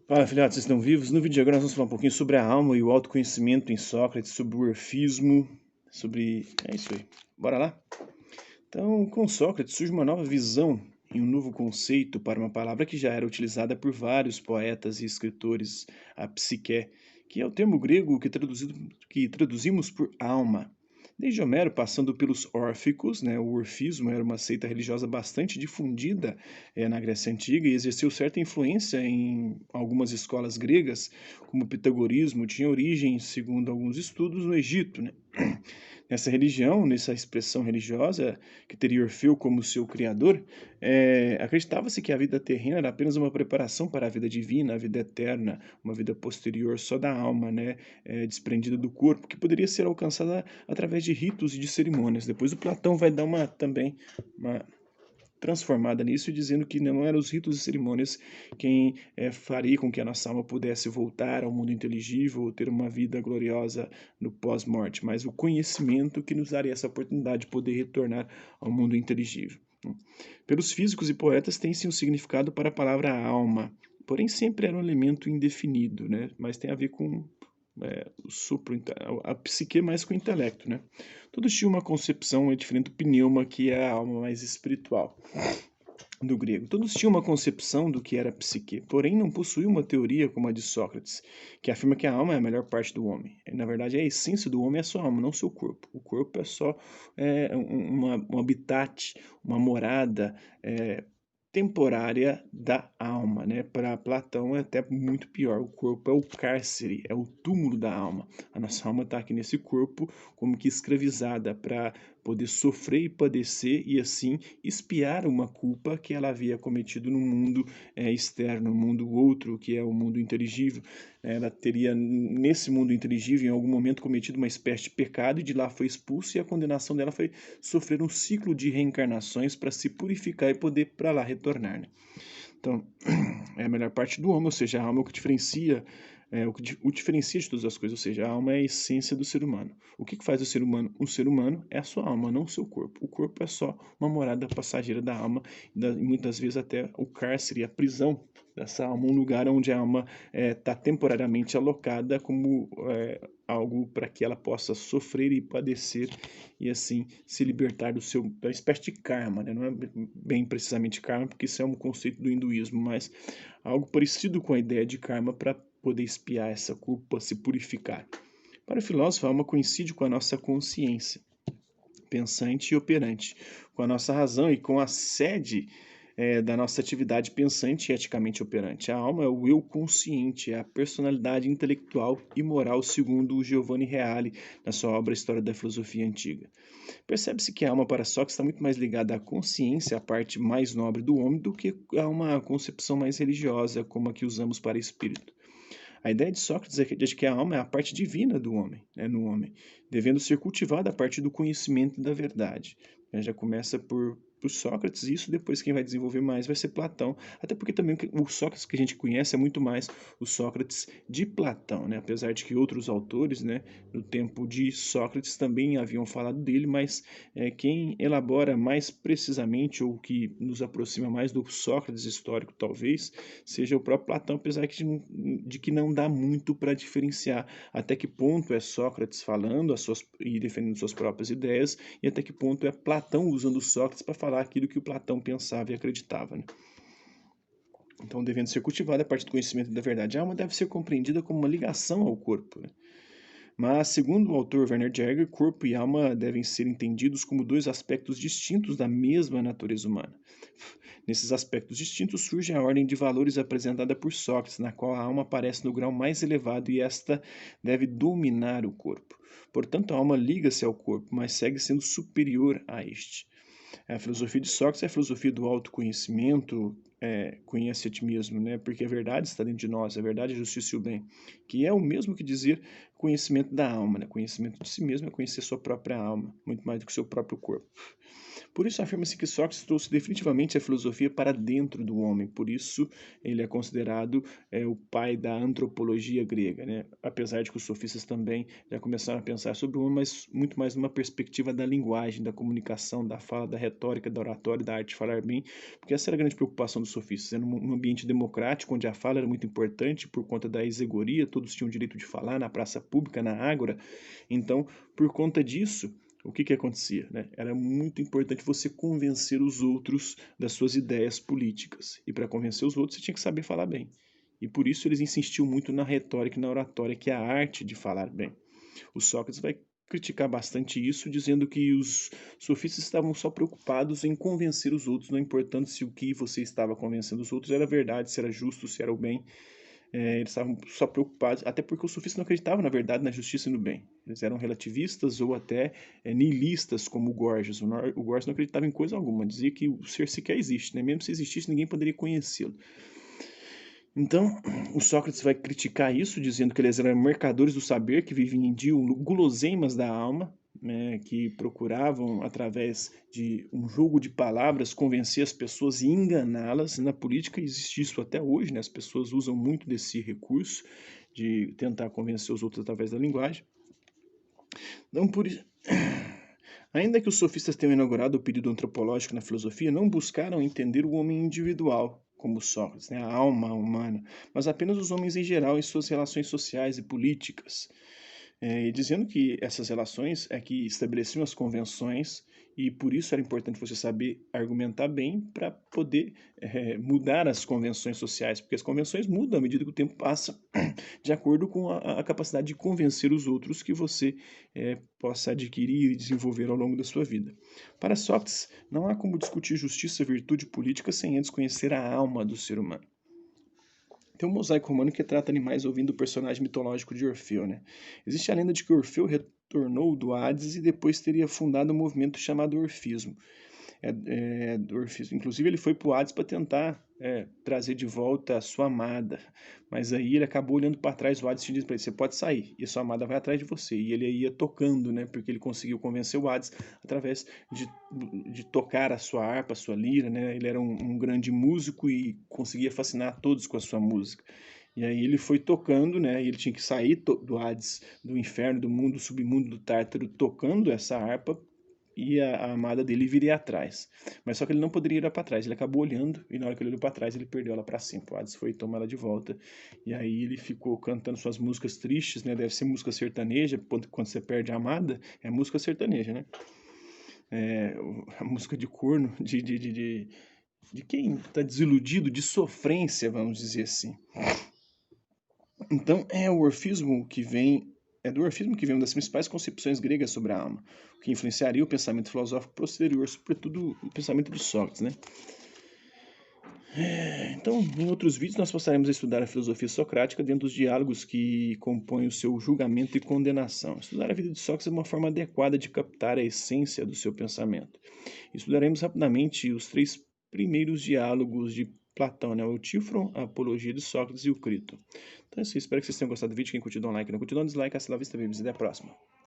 Fala, filhotes, vocês estão vivos? No vídeo de agora nós vamos falar um pouquinho sobre a alma e o autoconhecimento em Sócrates, sobre o orfismo, sobre... É isso aí. Bora lá? Então, com Sócrates surge uma nova visão e um novo conceito para uma palavra que já era utilizada por vários poetas e escritores, a psique, que é o termo grego que traduzimos por alma. Desde Homero, passando pelos órficos, né, o orfismo era uma seita religiosa bastante difundida na Grécia Antiga e exerceu certa influência em algumas escolas gregas, como o pitagorismo, tinha origem, segundo alguns estudos, no Egito. Né? Nessa religião, nessa expressão religiosa, que teria Orfeu como seu criador, acreditava-se que a vida terrena era apenas uma preparação para a vida divina, a vida eterna, uma vida posterior só da alma, né, desprendida do corpo, que poderia ser alcançada através de ritos e de cerimônias. Depois o Platão vai dar também uma transformada nisso, dizendo que não eram os ritos e cerimônias quem faria com que a nossa alma pudesse voltar ao mundo inteligível ou ter uma vida gloriosa no pós-morte, mas o conhecimento que nos daria essa oportunidade de poder retornar ao mundo inteligível. Pelos físicos e poetas tem sim um significado para a palavra alma, porém sempre era um elemento indefinido, né? Mas tem a ver com a psique mais com o intelecto, né? Todos tinham uma concepção diferente do pneuma, que é a alma mais espiritual do grego. Todos tinham uma concepção do que era a psique, porém não possuíam uma teoria como a de Sócrates, que afirma que a alma é a melhor parte do homem. Na verdade, a essência do homem é a sua alma, não seu corpo. O corpo é só um habitat, uma morada temporária da alma, né? Para Platão é até muito pior. O corpo é o cárcere, é o túmulo da alma. A nossa alma está aqui nesse corpo como que escravizada para poder sofrer e padecer e assim expiar uma culpa que ela havia cometido no mundo externo, no mundo outro, que é o mundo inteligível. Ela teria, nesse mundo inteligível, em algum momento cometido uma espécie de pecado e de lá foi expulsa, e a condenação dela foi sofrer um ciclo de reencarnações para se purificar e poder para lá retornar. Né? Então, é a melhor parte do homem, ou seja, a alma é o que diferencia, o diferencia de todas as coisas, ou seja, a alma é a essência do ser humano. O que faz o ser humano um ser humano é a sua alma, não o seu corpo. O corpo é só uma morada passageira da alma, e muitas vezes até o cárcere, a prisão dessa alma, um lugar onde a alma está temporariamente alocada como algo para que ela possa sofrer e padecer e assim se libertar da espécie de karma, né? Não é bem precisamente karma, porque isso é um conceito do hinduísmo, mas algo parecido com a ideia de karma para poder expiar essa culpa, se purificar. Para o filósofo, a alma coincide com a nossa consciência, pensante e operante, com a nossa razão e com a sede da nossa atividade pensante e eticamente operante. A alma é o eu consciente, é a personalidade intelectual e moral, segundo o Giovanni Reale, na sua obra História da Filosofia Antiga. Percebe-se que a alma para Sócrates está muito mais ligada à consciência, à parte mais nobre do homem, do que a uma concepção mais religiosa, como a que usamos para espírito. A ideia de Sócrates é de que a alma é a parte divina do homem, né, no homem, devendo ser cultivada a partir do conhecimento da verdade. Já começa por Sócrates, e isso depois quem vai desenvolver mais vai ser Platão, até porque também o Sócrates que a gente conhece é muito mais o Sócrates de Platão, né? Apesar de que outros autores, né, no tempo de Sócrates também haviam falado dele, mas quem elabora mais precisamente ou que nos aproxima mais do Sócrates histórico talvez seja o próprio Platão, apesar de que não dá muito para diferenciar até que ponto é Sócrates falando e defendendo suas próprias ideias e até que ponto é Platão usando Sócrates para falar aquilo que o Platão pensava e acreditava. Né? Então, devendo ser cultivada a partir do conhecimento da verdade, a alma deve ser compreendida como uma ligação ao corpo. Né? Mas, segundo o autor Werner Jaeger, corpo e alma devem ser entendidos como dois aspectos distintos da mesma natureza humana. Nesses aspectos distintos surge a ordem de valores apresentada por Sócrates, na qual a alma aparece no grau mais elevado e esta deve dominar o corpo. Portanto, a alma liga-se ao corpo, mas segue sendo superior a este. A filosofia de Sócrates é a filosofia do autoconhecimento, conhece a ti mesmo, né? Porque a verdade está dentro de nós, a verdade, a justiça e o bem, que é o mesmo que dizer conhecimento da alma, né? Conhecimento de si mesmo é conhecer sua própria alma, muito mais do que seu próprio corpo. Por isso afirma-se que Sócrates trouxe definitivamente a filosofia para dentro do homem, por isso ele é considerado o pai da antropologia grega, né? Apesar de que os sofistas também já começaram a pensar sobre o homem, mas muito mais numa perspectiva da linguagem, da comunicação, da fala, da retórica, da oratória, da arte de falar bem, porque essa era a grande preocupação dos sofistas, era num ambiente democrático, onde a fala era muito importante por conta da exegoria, todos tinham o direito de falar na praça pública, na ágora, então, por conta disso, o que acontecia, né? Era muito importante você convencer os outros das suas ideias políticas. E para convencer os outros, você tinha que saber falar bem. E por isso eles insistiam muito na retórica e na oratória, que é a arte de falar bem. O Sócrates vai criticar bastante isso, dizendo que os sofistas estavam só preocupados em convencer os outros, não importando se o que você estava convencendo os outros era verdade, se era justo, se era o bem. Eles estavam só preocupados, até porque os sofistas não acreditavam, na verdade, na justiça e no bem. Eles eram relativistas ou até nihilistas, como o Gorgias. O Gorgias não acreditava em coisa alguma, dizia que o ser sequer existe, né? Mesmo se existisse, ninguém poderia conhecê-lo. Então, o Sócrates vai criticar isso, dizendo que eles eram mercadores do saber, que vendiam guloseimas da alma, né, que procuravam, através de um jogo de palavras, convencer as pessoas e enganá-las. Na política existe isso até hoje, né? As pessoas usam muito desse recurso de tentar convencer os outros através da linguagem. Então, ainda que os sofistas tenham inaugurado o período antropológico na filosofia, não buscaram entender o homem individual, como Sócrates, né, a alma humana, mas apenas os homens em geral em suas relações sociais e políticas. E dizendo que essas relações é que estabeleciam as convenções e por isso era importante você saber argumentar bem para poder mudar as convenções sociais, porque as convenções mudam à medida que o tempo passa, de acordo com a capacidade de convencer os outros que você possa adquirir e desenvolver ao longo da sua vida. Para Sócrates, não há como discutir justiça, virtude e política sem antes conhecer a alma do ser humano. Tem um mosaico romano que trata animais ouvindo o personagem mitológico de Orfeu, né? Existe a lenda de que Orfeu retornou do Hades e depois teria fundado um movimento chamado Orfismo. Inclusive ele foi para o Hades para tentar trazer de volta a sua amada, mas aí ele acabou olhando para trás, o Hades disse para ele, você pode sair, e a sua amada vai atrás de você, e ele ia tocando, né, porque ele conseguiu convencer o Hades através de tocar a sua harpa, a sua lira, né, ele era um grande músico e conseguia fascinar todos com a sua música. E aí ele foi tocando, né? E ele tinha que sair do Hades, do inferno, do mundo, do submundo, do Tártaro, tocando essa harpa, e a amada dele viria atrás. Mas só que ele não poderia ir para trás, ele acabou olhando, e na hora que ele olhou para trás, ele perdeu ela para sempre. O Hades foi tomar ela de volta, e aí ele ficou cantando suas músicas tristes, né? Deve ser música sertaneja, quando você perde a amada, é música sertaneja, né? A música de corno, de quem está desiludido, de sofrência, vamos dizer assim. Então, é do orfismo que vem uma das principais concepções gregas sobre a alma, o que influenciaria o pensamento filosófico posterior, sobretudo o pensamento de Sócrates, né? Então, em outros vídeos, nós passaremos a estudar a filosofia socrática dentro dos diálogos que compõem o seu julgamento e condenação. Estudar a vida de Sócrates é uma forma adequada de captar a essência do seu pensamento. Estudaremos rapidamente os 3 primeiros diálogos de Platão, né? O Tífron, a Apologia de Sócrates e o Crito. Então é isso, espero que vocês tenham gostado do vídeo. Quem curtiu, dá um like, não curtiu, dá um dislike. Hasta la vista, babies, e até a próxima.